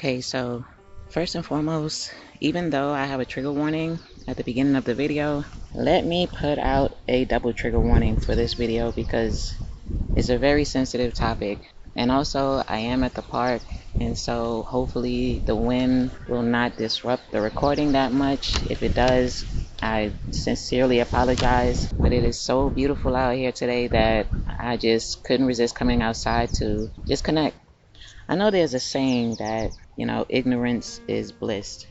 Okay, so first and foremost, even though I have a trigger warning at the beginning of the video, let me put out a double trigger warning for this video because it's a very sensitive topic. And also, I am at the park, and so hopefully the wind will not disrupt the recording that much. If it does, I sincerely apologize, but it is so beautiful out here today that I just couldn't resist coming outside to just connect. I know there's a saying that, ignorance is bliss,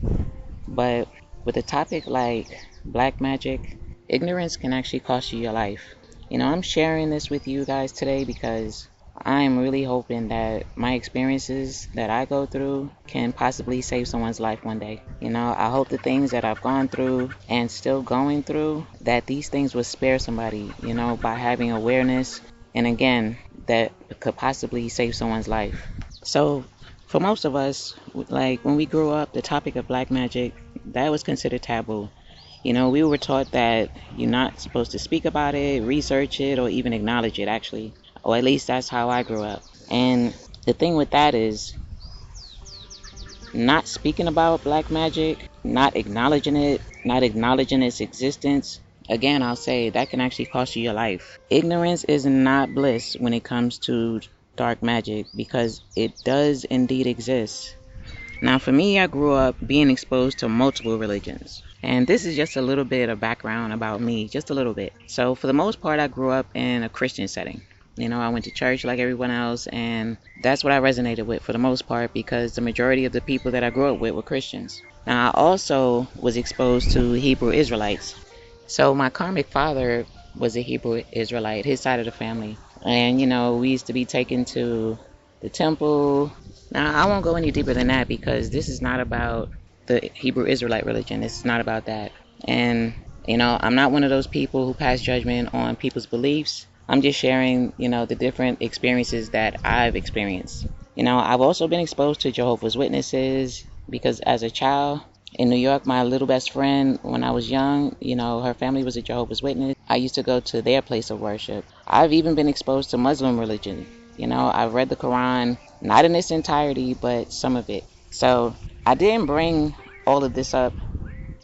but with a topic like black magic, ignorance can actually cost you your life. I'm sharing this with you guys today because I'm really hoping that my experiences that I go through can possibly save someone's life one day. I hope the things that I've gone through and still going through, that these things will spare somebody, by having awareness, and again, that could possibly save someone's life. So for most of us, like when we grew up, the topic of black magic, that was considered taboo. We were taught that you're not supposed to speak about it, research it, or even acknowledge it, actually. Or at least that's how I grew up. And the thing with that is, not speaking about black magic, not acknowledging it, not acknowledging its existence, again, I'll say that can actually cost you your life. Ignorance is not bliss when it comes to dark magic, because it does indeed exist. Now for me, I grew up being exposed to multiple religions. And this is just a little bit of background about me, just a little bit. So for the most part, I grew up in a Christian setting. I went to church like everyone else, and that's what I resonated with for the most part, because the majority of the people that I grew up with were Christians. Now I also was exposed to Hebrew Israelites. So my karmic father was a Hebrew Israelite, his side of the family. And we used to be taken to the temple. Now I won't go any deeper than that because this is not about the Hebrew Israelite religion. It's not about that. And I'm not one of those people who pass judgment on people's beliefs. I'm just sharing, the different experiences that I've experienced. I've also been exposed to Jehovah's Witnesses because as a child in New York, my little best friend, when I was young, her family was a Jehovah's Witness. I used to go to their place of worship. I've even been exposed to Muslim religion. I've read the Quran, not in its entirety, but some of it. So I didn't bring all of this up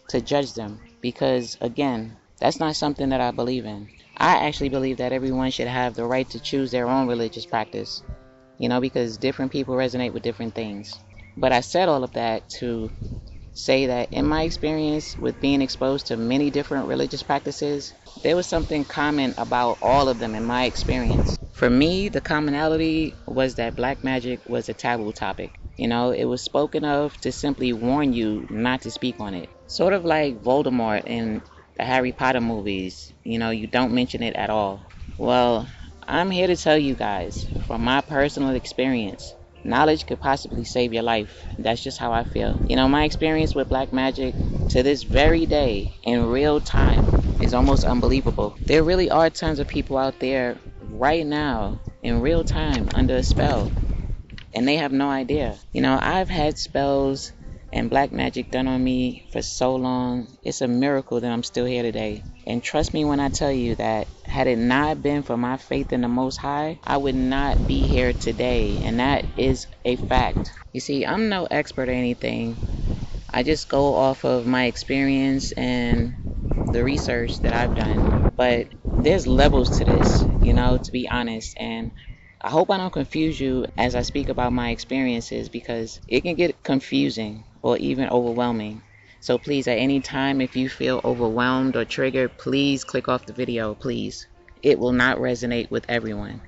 to judge them because, again, that's not something that I believe in. I actually believe that everyone should have the right to choose their own religious practice, because different people resonate with different things. But I said all of that to say that in my experience with being exposed to many different religious practices, there was something common about all of them in my experience. For me, the commonality was that black magic was a taboo topic. It was spoken of to simply warn you not to speak on it. Sort of like Voldemort in the Harry Potter movies, you don't mention it at all. Well, I'm here to tell you guys, from my personal experience, knowledge could possibly save your life. That's just how I feel. My experience with black magic to this very day in real time is almost unbelievable. There really are tons of people out there right now in real time under a spell, and they have no idea. I've had spells and black magic done on me for so long. It's a miracle that I'm still here today. And trust me when I tell you that had it not been for my faith in the Most High, I would not be here today. And that is a fact. You see, I'm no expert or anything. I just go off of my experience and the research that I've done. But there's levels to this, to be honest. And I hope I don't confuse you as I speak about my experiences, because it can get confusing or even overwhelming. So please, at any time, if you feel overwhelmed or triggered, please click off the video, please. It will not resonate with everyone.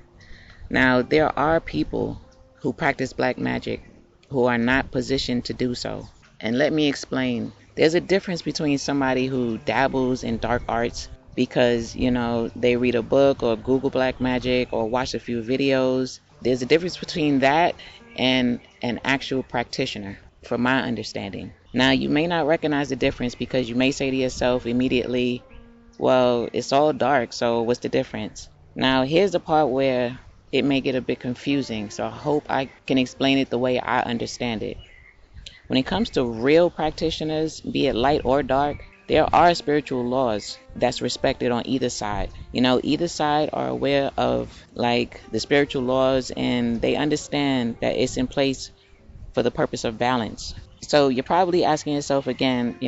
Now, there are people who practice black magic who are not positioned to do so. And let me explain. There's a difference between somebody who dabbles in dark arts because, they read a book or Google black magic or watch a few videos. There's a difference between that and an actual practitioner, from my understanding. Now, you may not recognize the difference because you may say to yourself immediately, well, it's all dark, so what's the difference? Now, here's the part where it may get a bit confusing, so I hope I can explain it the way I understand it. When it comes to real practitioners, be it light or dark, there are spiritual laws that's respected on either side. Either side are aware of the spiritual laws, and they understand that it's in place for the purpose of balance. So you're probably asking yourself again,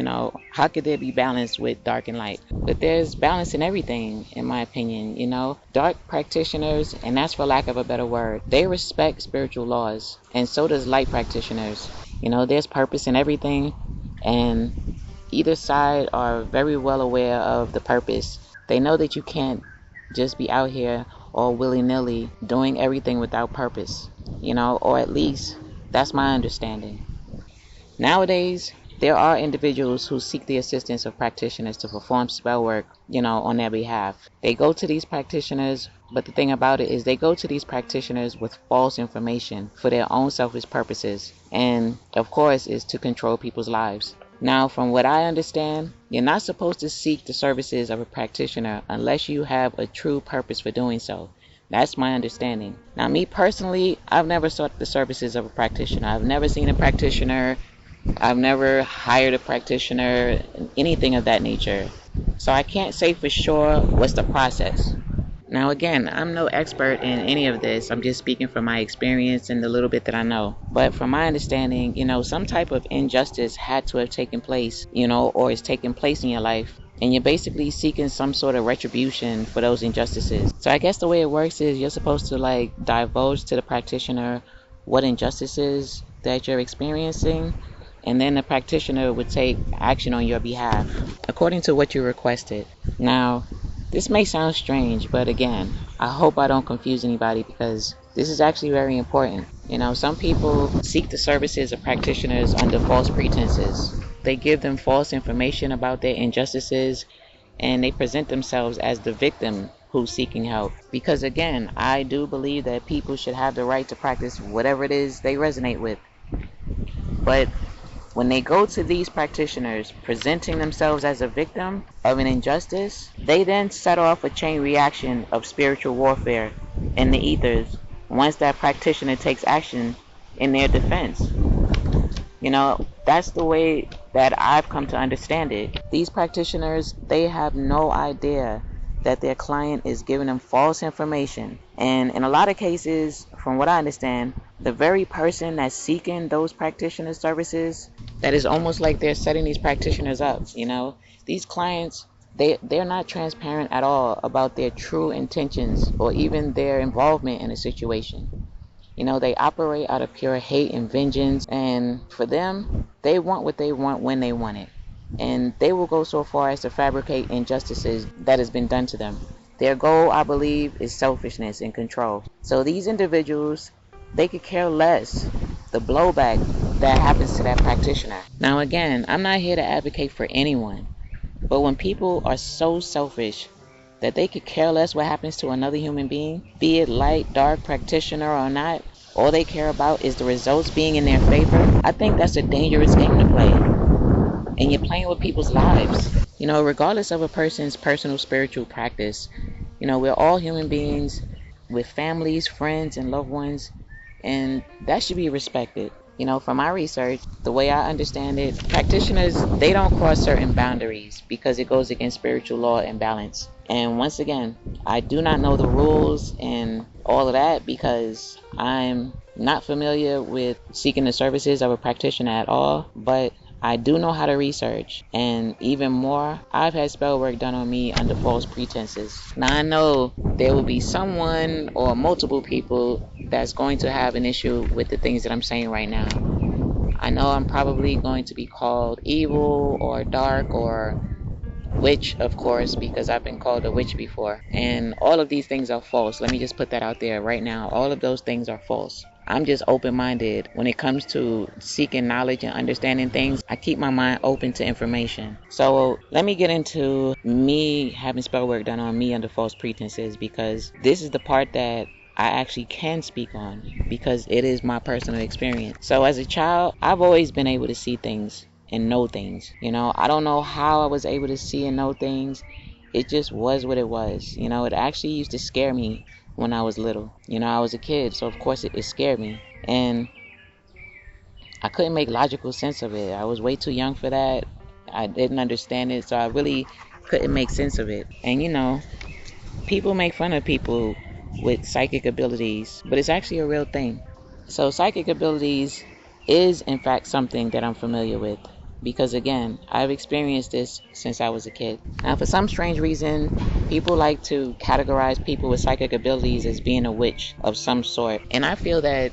how could there be balance with dark and light? But there's balance in everything, in my opinion. Dark practitioners, and that's for lack of a better word, they respect spiritual laws, and so does light practitioners. There's purpose in everything, and either side are very well aware of the purpose. They know that you can't just be out here all willy-nilly doing everything without purpose, or at least that's my understanding. Nowadays, there are individuals who seek the assistance of practitioners to perform spell work, on their behalf. They go to these practitioners, but the thing about it is they go to these practitioners with false information for their own selfish purposes, and of course is to control people's lives. Now, from what I understand, you're not supposed to seek the services of a practitioner unless you have a true purpose for doing so. That's my understanding. Now, me personally, I've never sought the services of a practitioner. I've never seen a practitioner. I've never hired a practitioner, anything of that nature. So I can't say for sure what's the process. Now again, I'm no expert in any of this. I'm just speaking from my experience and the little bit that I know. But from my understanding, some type of injustice had to have taken place, or is taking place in your life. And you're basically seeking some sort of retribution for those injustices. So I guess the way it works is you're supposed to divulge to the practitioner what injustices that you're experiencing, and then the practitioner would take action on your behalf according to what you requested. Now, this may sound strange, but again, I hope I don't confuse anybody because this is actually very important. Some people seek the services of practitioners under false pretenses. They give them false information about their injustices, and they present themselves as the victim who's seeking help. Because again, I do believe that people should have the right to practice whatever it is they resonate with. But when they go to these practitioners presenting themselves as a victim of an injustice, they then set off a chain reaction of spiritual warfare in the ethers once that practitioner takes action in their defense. That's the way that I've come to understand it. These practitioners, they have no idea that their client is giving them false information. And in a lot of cases, from what I understand, the very person that's seeking those practitioner services, that is almost like they're setting these practitioners up. These clients, they're not transparent at all about their true intentions or even their involvement in a situation. They operate out of pure hate and vengeance, and for them, they want what they want when they want it. And they will go so far as to fabricate injustices that has been done to them. Their goal, I believe, is selfishness and control. So these individuals, they could care less the blowback that happens to that practitioner. Now again, I'm not here to advocate for anyone, but when people are so selfish that they could care less what happens to another human being, be it light, dark, practitioner or not, all they care about is the results being in their favor, I think that's a dangerous game to play. And you're playing with people's lives. Regardless of a person's personal spiritual practice, we're all human beings with families, friends, and loved ones, and that should be respected. From my research, the way I understand it, practitioners, they don't cross certain boundaries because it goes against spiritual law and balance. And once again, I do not know the rules and all of that because I'm not familiar with seeking the services of a practitioner at all, but I do know how to research, and even more, I've had spell work done on me under false pretenses. Now I know there will be someone or multiple people that's going to have an issue with the things that I'm saying right now. I know I'm probably going to be called evil or dark or witch, of course, because I've been called a witch before. And all of these things are false. Let me just put that out there right now. All of those things are false. I'm just open-minded. When it comes to seeking knowledge and understanding things, I keep my mind open to information. So let me get into me having spell work done on me under false pretenses, because this is the part that I actually can speak on because it is my personal experience. So as a child, I've always been able to see things and know things. I don't know how I was able to see and know things. It just was what it was. It actually used to scare me when I was little. I was a kid, so of course it scared me. And I couldn't make logical sense of it. I was way too young for that. I didn't understand it, so I really couldn't make sense of it. And people make fun of people with psychic abilities, but it's actually a real thing. So psychic abilities, is in fact something that I'm familiar with. Because again, I've experienced this since I was a kid. Now, for some strange reason, people like to categorize people with psychic abilities as being a witch of some sort. And I feel that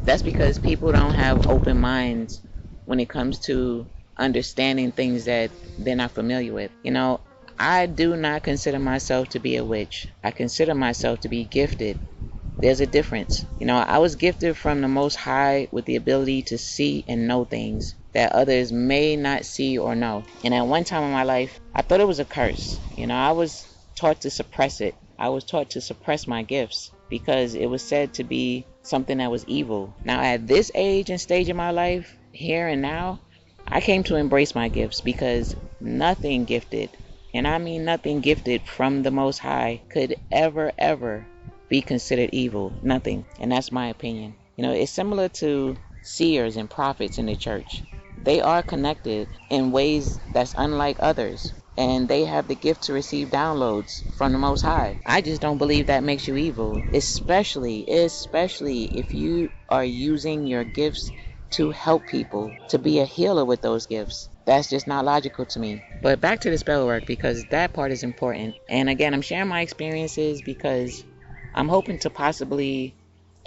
that's because people don't have open minds when it comes to understanding things that they're not familiar with. I do not consider myself to be a witch. I consider myself to be gifted. There's a difference. I was gifted from the Most High with the ability to see and know things that others may not see or know. And at one time in my life, I thought it was a curse. I was taught to suppress it. I was taught to suppress my gifts because it was said to be something that was evil. Now, at this age and stage of my life, here and now, I came to embrace my gifts because nothing gifted, and I mean nothing gifted from the Most High, could ever be considered evil. Nothing. And that's my opinion. It's similar to seers and prophets in the church. They are connected in ways that's unlike others, and they have the gift to receive downloads from the Most High. I just don't believe that makes you evil, especially if you are using your gifts to help people, to be a healer with those gifts. That's just not logical to me. But back to the spell work, because that part is important. And again, I'm sharing my experiences because I'm hoping to possibly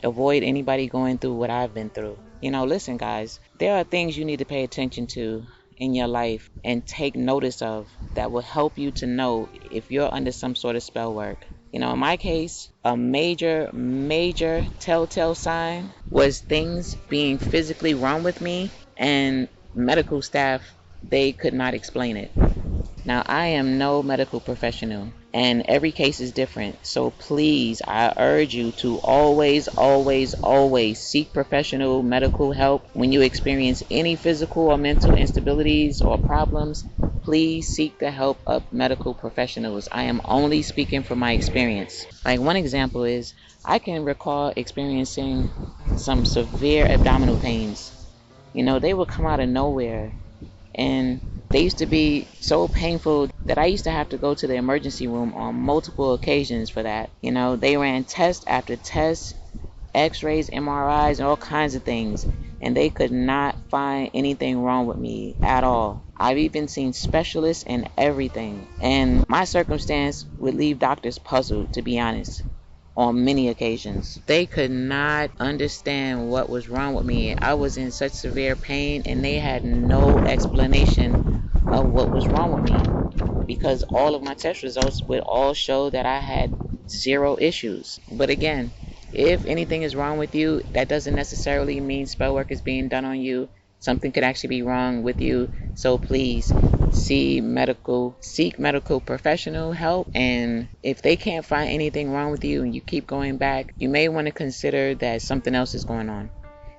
avoid anybody going through what I've been through. Listen, guys, there are things you need to pay attention to in your life and take notice of that will help you to know if you're under some sort of spell work. In my case, a major telltale sign was things being physically wrong with me, and medical staff, they could not explain it. Now, I am no medical professional, and every case is different. So please, I urge you to always seek professional medical help when you experience any physical or mental instabilities or problems. Please seek the help of medical professionals. I am only speaking from my experience. Like, one example is, I can recall experiencing some severe abdominal pains. They would come out of nowhere, and they used to be so painful that I used to have to go to the emergency room on multiple occasions for that. They ran test after test, x-rays, MRIs, and all kinds of things, and they could not find anything wrong with me at all. I've even seen specialists and everything, and my circumstance would leave doctors puzzled, to be honest. On many occasions, they could not understand what was wrong with me. I was in such severe pain, and they had no explanation of what was wrong with me, because all of my test results would all show that I had zero issues. But again, if anything is wrong with you, that doesn't necessarily mean spell work is being done on you. Something could actually be wrong with you. So please seek medical professional help. And if they can't find anything wrong with you and you keep going back, you may want to consider that something else is going on.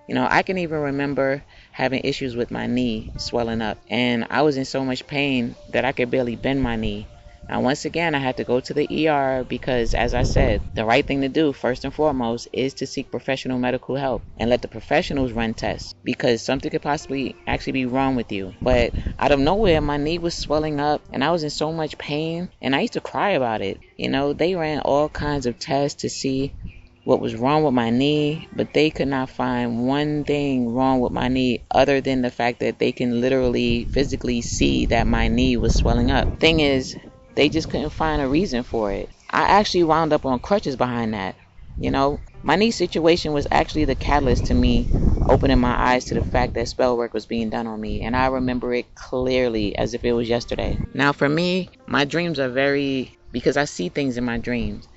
I can even remember having issues with my knee swelling up, and I was in so much pain that I could barely bend my knee. Now, once again, I had to go to the ER because, as I said, the right thing to do, first and foremost, is to seek professional medical help and let the professionals run tests, because something could possibly actually be wrong with you. But out of nowhere, my knee was swelling up, and I was in so much pain, and I used to cry about it. They ran all kinds of tests to see what was wrong with my knee, but they could not find one thing wrong with my knee other than the fact that they can literally physically see that my knee was swelling up. Thing is, they just couldn't find a reason for it. I actually wound up on crutches behind that. My knee situation was actually the catalyst to me opening my eyes to the fact that spell work was being done on me, and I remember it clearly as if it was yesterday. Now, for me, my dreams are because I see things in my dreams.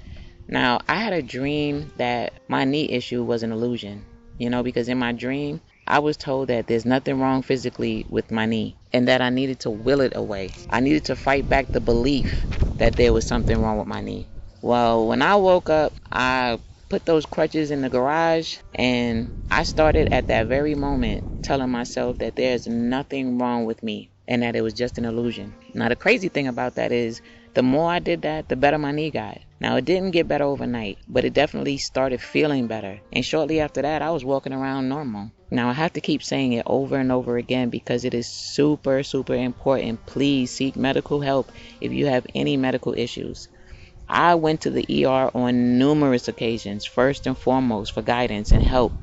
Now, I had a dream that my knee issue was an illusion, because in my dream, I was told that there's nothing wrong physically with my knee and that I needed to will it away. I needed to fight back the belief that there was something wrong with my knee. Well, when I woke up, I put those crutches in the garage, and I started at that very moment telling myself that there's nothing wrong with me and that it was just an illusion. Now, the crazy thing about that is, the more I did that, the better my knee got. Now, it didn't get better overnight, but it definitely started feeling better. And shortly after that, I was walking around normal. Now, I have to keep saying it over and over again because it is super important. Please seek medical help if you have any medical issues. I went to the ER on numerous occasions, first and foremost, for guidance and help.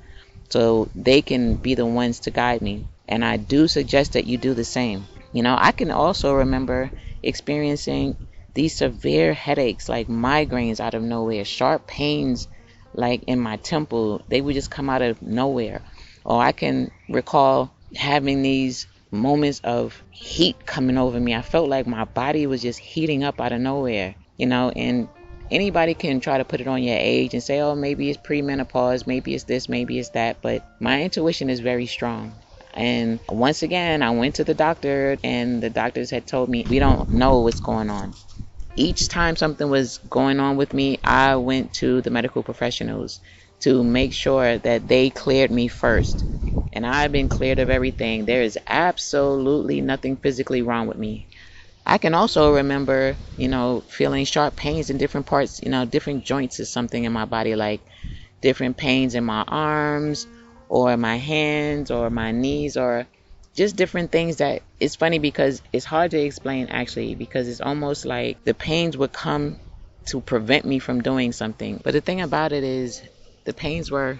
so they can be the ones to guide me. And I do suggest that you do the same. I can also remember experiencing these severe headaches, like migraines out of nowhere, sharp pains like in my temple. They would just come out of nowhere. Or I can recall having these moments of heat coming over me. I felt like my body was just heating up out of nowhere, and anybody can try to put it on your age and say, oh, maybe it's premenopause, maybe it's this, maybe it's that. But my intuition is very strong. And once again, I went to the doctor, and the doctors had told me, we don't know what's going on. Each time something was going on with me, I went to the medical professionals to make sure that they cleared me first. And I've been cleared of everything. There is absolutely nothing physically wrong with me. I can also remember, feeling sharp pains in different parts, different joints or something in my body, like different pains in my arms or my hands or my knees, or just different things. That it's funny because it's hard to explain, actually, because it's almost like the pains would come to prevent me from doing something. But the thing about it is, the pains were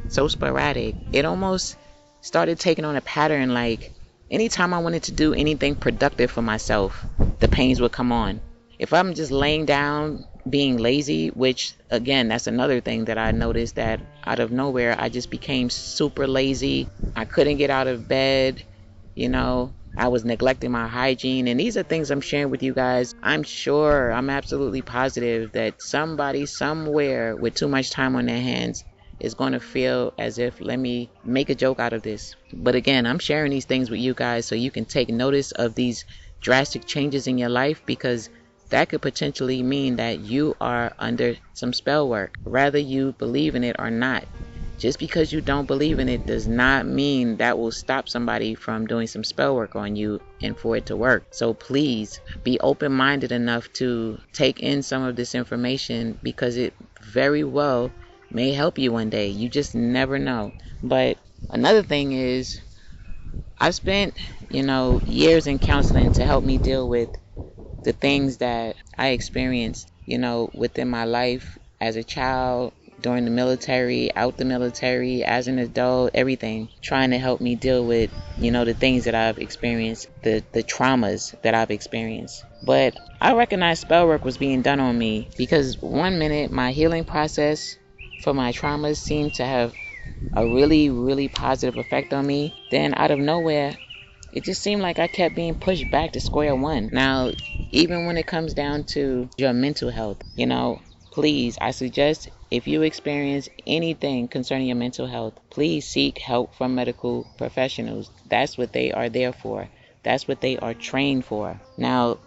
so sporadic. It almost started taking on a pattern. Like anytime I wanted to do anything productive for myself, the pains would come on. If I'm just laying down being lazy, which again, that's another thing that I noticed, that out of nowhere I just became super lazy. I couldn't get out of bed. I was neglecting my hygiene. And these are things I'm sharing with you guys. I'm sure, I'm absolutely positive that somebody somewhere with too much time on their hands is going to feel as if, let me make a joke out of this. But again, I'm sharing these things with you guys so you can take notice of these drastic changes in your life, because that could potentially mean that you are under some spell work, whether you believe in it or not. Just because you don't believe in it does not mean that will stop somebody from doing some spell work on you and for it to work. So please be open-minded enough to take in some of this information, because it very well may help you one day. You just never know. But another thing is, I've spent, years in counseling to help me deal with the things that I experienced, within my life as a child, during the military, out the military, as an adult, everything, trying to help me deal with, the things that I've experienced, the traumas that I've experienced. But I recognized spell work was being done on me, because one minute my healing process for my traumas seemed to have a really, really positive effect on me. Then out of nowhere, it just seemed like I kept being pushed back to square one. Now, even when it comes down to your mental health, please, I suggest, if you experience anything concerning your mental health, please seek help from medical professionals. That's what they are there for. That's what they are trained for. Now,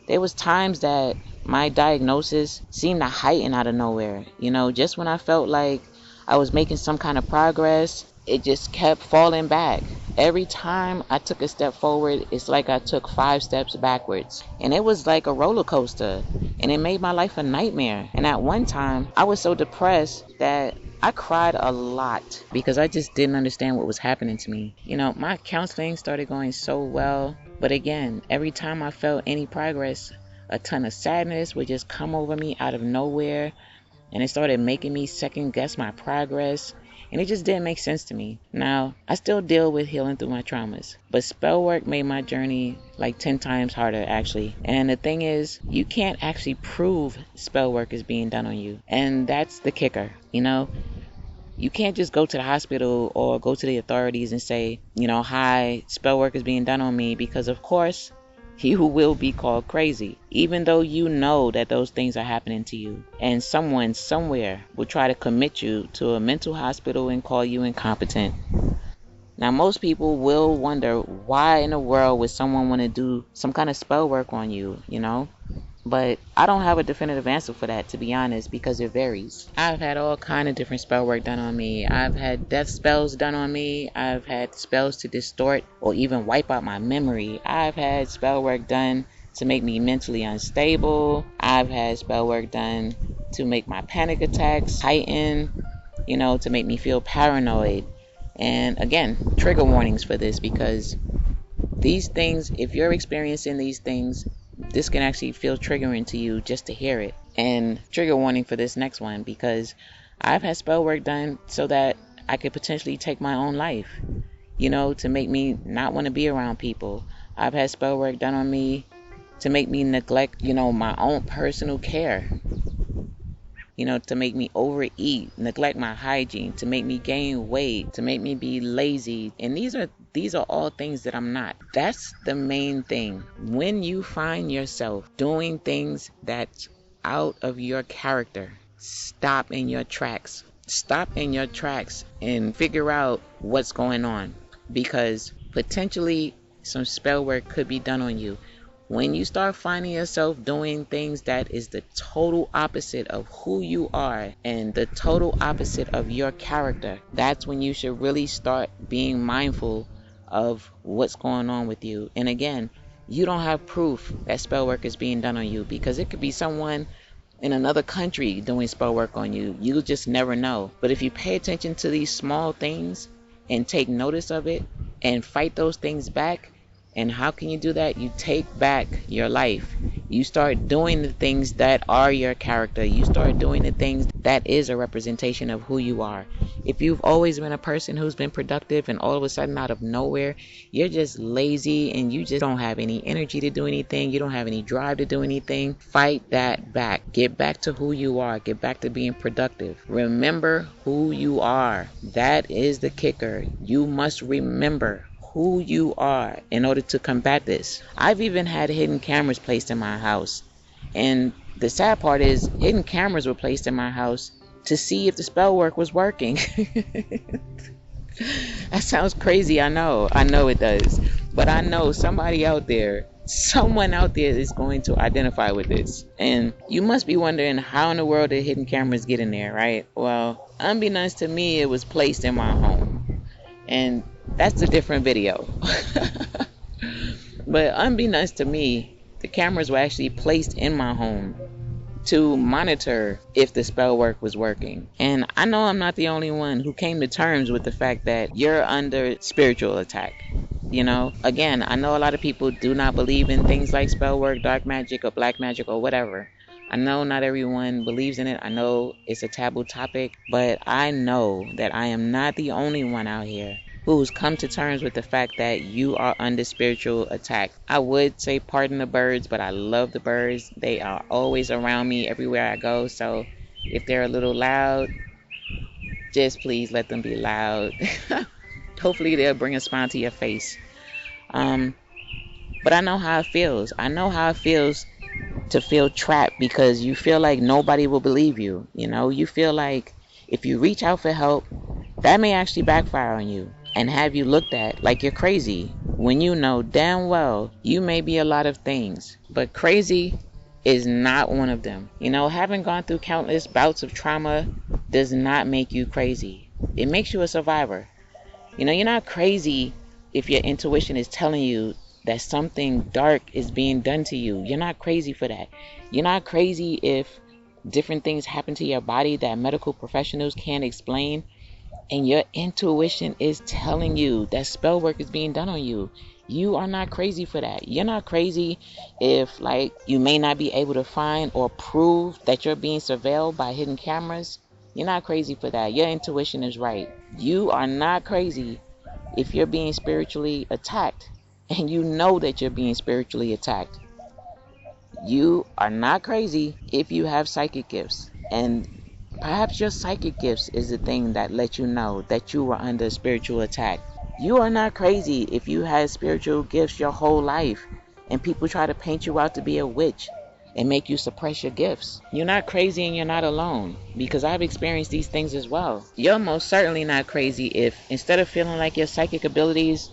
there was times that my diagnosis seemed to heighten out of nowhere. Just when I felt like I was making some kind of progress, it just kept falling back. Every time I took a step forward, it's like I took 5 steps backwards. And it was like a roller coaster. And it made my life a nightmare. And at one time, I was so depressed that I cried a lot, because I just didn't understand what was happening to me. My counseling started going so well. But again, every time I felt any progress, a ton of sadness would just come over me out of nowhere. And it started making me second guess my progress. And it just didn't make sense to me. Now, I still deal with healing through my traumas, but spell work made my journey like 10 times harder, actually. And the thing is, you can't actually prove spell work is being done on you. And that's the kicker, You can't just go to the hospital or go to the authorities and say, hi, spell work is being done on me, because of course, you will be called crazy, even though you know that those things are happening to you. And someone somewhere will try to commit you to a mental hospital and call you incompetent. Now, most people will wonder, why in the world would someone want to do some kind of spell work on you, But I don't have a definitive answer for that, to be honest, because it varies. I've had all kind of different spell work done on me. I've had death spells done on me. I've had spells to distort or even wipe out my memory. I've had spell work done to make me mentally unstable. I've had spell work done to make my panic attacks heighten, to make me feel paranoid. And again, trigger warnings for this, because these things, if you're experiencing these things, this can actually feel triggering to you just to hear it. And trigger warning for this next one, because I've had spell work done so that I could potentially take my own life, to make me not want to be around people. I've had spell work done on me to make me neglect, my own personal care, to make me overeat, neglect my hygiene, to make me gain weight, to make me be lazy. And these are all things that I'm not. That's the main thing. When you find yourself doing things that's out of your character, stop in your tracks. Stop in your tracks and figure out what's going on, because potentially some spell work could be done on you. When you start finding yourself doing things that is the total opposite of who you are and the total opposite of your character, that's when you should really start being mindful of what's going on with you. And again, you don't have proof that spell work is being done on you, because it could be someone in another country doing spell work on you. You'll just never know. But if you pay attention to these small things and take notice of it and fight those things back, and how can you do that? You take back your life. You start doing the things that are your character. You start doing the things that is a representation of who you are. If you've always been a person who's been productive and all of a sudden out of nowhere, you're just lazy and you just don't have any energy to do anything. You don't have any drive to do anything. Fight that back. Get back to who you are. Get back to being productive. Remember who you are. That is the kicker. You must remember who you are in order to combat this. I've even had hidden cameras placed in my house. And the sad part is, hidden cameras were placed in my house to see if the spell work was working. That sounds crazy, I know it does. But I know someone out there is going to identify with this. And you must be wondering, how in the world did hidden cameras get in there, right? Well, unbeknownst to me, it was placed in my home. And that's a different video. But unbeknownst to me, the cameras were actually placed in my home to monitor if the spell work was working. And I know I'm not the only one who came to terms with the fact that you're under spiritual attack. Again, I know a lot of people do not believe in things like spell work, dark magic, or black magic, or whatever. I know not everyone believes in it. I know it's a taboo topic, but I know that I am not the only one out here who's come to terms with the fact that you are under spiritual attack. I would say pardon the birds, but I love the birds. They are always around me everywhere I go. So if they're a little loud, just please let them be loud. Hopefully they'll bring a smile to your face. But I know how it feels. I know how it feels to feel trapped, because you feel like nobody will believe you. You feel like if you reach out for help, that may actually backfire on you and have you looked at like you're crazy, when you know damn well you may be a lot of things, but crazy is not one of them. Having gone through countless bouts of trauma does not make you crazy. It makes you a survivor. You're not crazy if your intuition is telling you that something dark is being done to you. You're not crazy for that. You're not crazy if different things happen to your body that medical professionals can't explain, and your intuition is telling you that spell work is being done on you. You are not crazy for that. You're not crazy if, you may not be able to find or prove that you're being surveilled by hidden cameras. You're not crazy for that. Your intuition is right. You are not crazy if you're being spiritually attacked, and you know that you're being spiritually attacked. You are not crazy if you have psychic gifts, and perhaps your psychic gifts is the thing that lets you know that you were under spiritual attack. You are not crazy if you had spiritual gifts your whole life and people try to paint you out to be a witch and make you suppress your gifts. You're not crazy, and you're not alone, because I've experienced these things as well. You're most certainly not crazy if, instead of feeling like your psychic abilities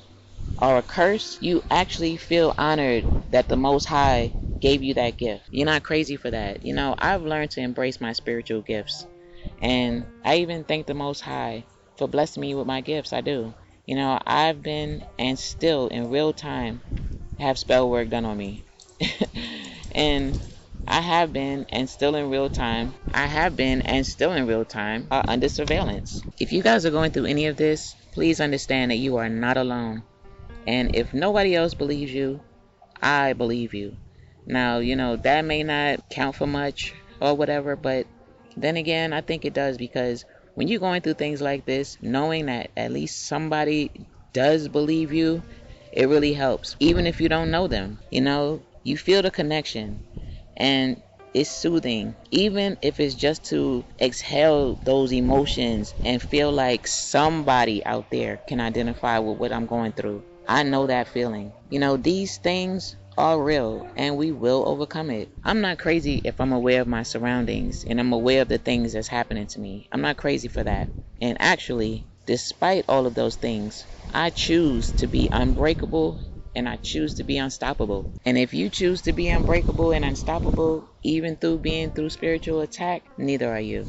are a curse, you actually feel honored that the Most High gave you that gift. You're not crazy for that. I've learned to embrace my spiritual gifts, and I even thank the Most High for blessing me with my gifts. I do. I've been and still in real time have spell work done on me. And I have been and still in real time are under surveillance. If you guys are going through any of this, please understand that you are not alone. And if nobody else believes you, I believe you. Now, that may not count for much or whatever, but then again, I think it does, because When you're going through things like this, knowing that at least somebody does believe you, it really helps. Even if you don't know them, you feel the connection, and it's soothing. Even if it's just to exhale those emotions and feel like somebody out there can identify with what I'm going through. I know that feeling. These things are real, and we will overcome it. I'm not crazy if I'm aware of my surroundings and I'm aware of the things that's happening to me. I'm not crazy for that. And actually, despite all of those things, I choose to be unbreakable, and I choose to be unstoppable. And if you choose to be unbreakable and unstoppable, even through being through spiritual attack, neither are you.